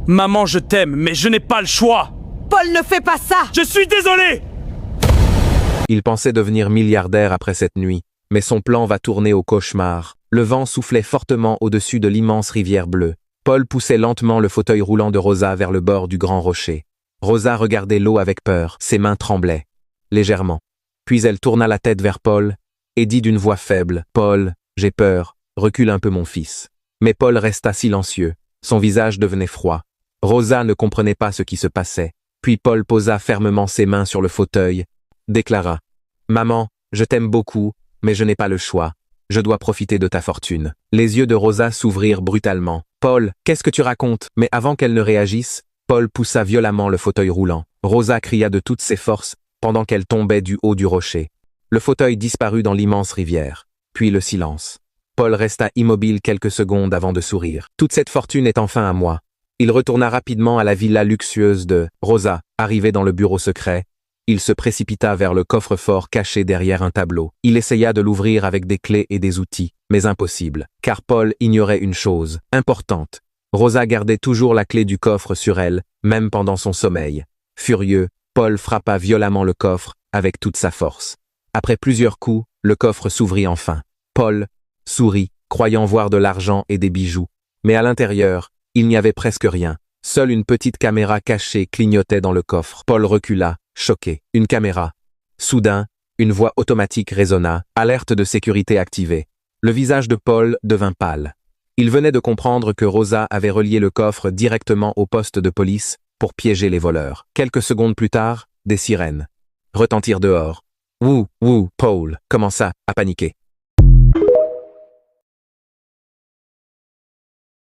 Maman, je t'aime, mais je n'ai pas le choix. Paul, ne fais pas ça! Je suis désolé! Il pensait devenir milliardaire après cette nuit, mais son plan va tourner au cauchemar. Le vent soufflait fortement au-dessus de l'immense rivière bleue. Paul poussait lentement le fauteuil roulant de Rosa vers le bord du grand rocher. Rosa regardait l'eau avec peur, ses mains tremblaient, légèrement. Puis elle tourna la tête vers Paul et dit d'une voix faible, « Paul, j'ai peur, recule un peu mon fils. » Mais Paul resta silencieux, son visage devenait froid. Rosa ne comprenait pas ce qui se passait. Puis Paul posa fermement ses mains sur le fauteuil, déclara, « Maman, je t'aime beaucoup, mais je n'ai pas le choix. Je dois profiter de ta fortune. » Les yeux de Rosa s'ouvrirent brutalement. « Paul, qu'est-ce que tu racontes ?» Mais avant qu'elle ne réagisse, Paul poussa violemment le fauteuil roulant. Rosa cria de toutes ses forces pendant qu'elle tombait du haut du rocher. Le fauteuil disparut dans l'immense rivière. Puis le silence. Paul resta immobile quelques secondes avant de sourire. « Toute cette fortune est enfin à moi. » Il retourna rapidement à la villa luxueuse de Rosa. Arrivé dans le bureau secret, il se précipita vers le coffre-fort caché derrière un tableau. Il essaya de l'ouvrir avec des clés et des outils, mais impossible, car Paul ignorait une chose importante. Rosa gardait toujours la clé du coffre sur elle, même pendant son sommeil. Furieux, Paul frappa violemment le coffre avec toute sa force. Après plusieurs coups, le coffre s'ouvrit enfin. Paul sourit, croyant voir de l'argent et des bijoux. Mais à l'intérieur, il n'y avait presque rien. Seule une petite caméra cachée clignotait dans le coffre. Paul recula, choqué. Une caméra. Soudain, une voix automatique résonna, alerte de sécurité activée. Le visage de Paul devint pâle. Il venait de comprendre que Rosa avait relié le coffre directement au poste de police pour piéger les voleurs. Quelques secondes plus tard, des sirènes retentirent dehors. Paul commença à paniquer.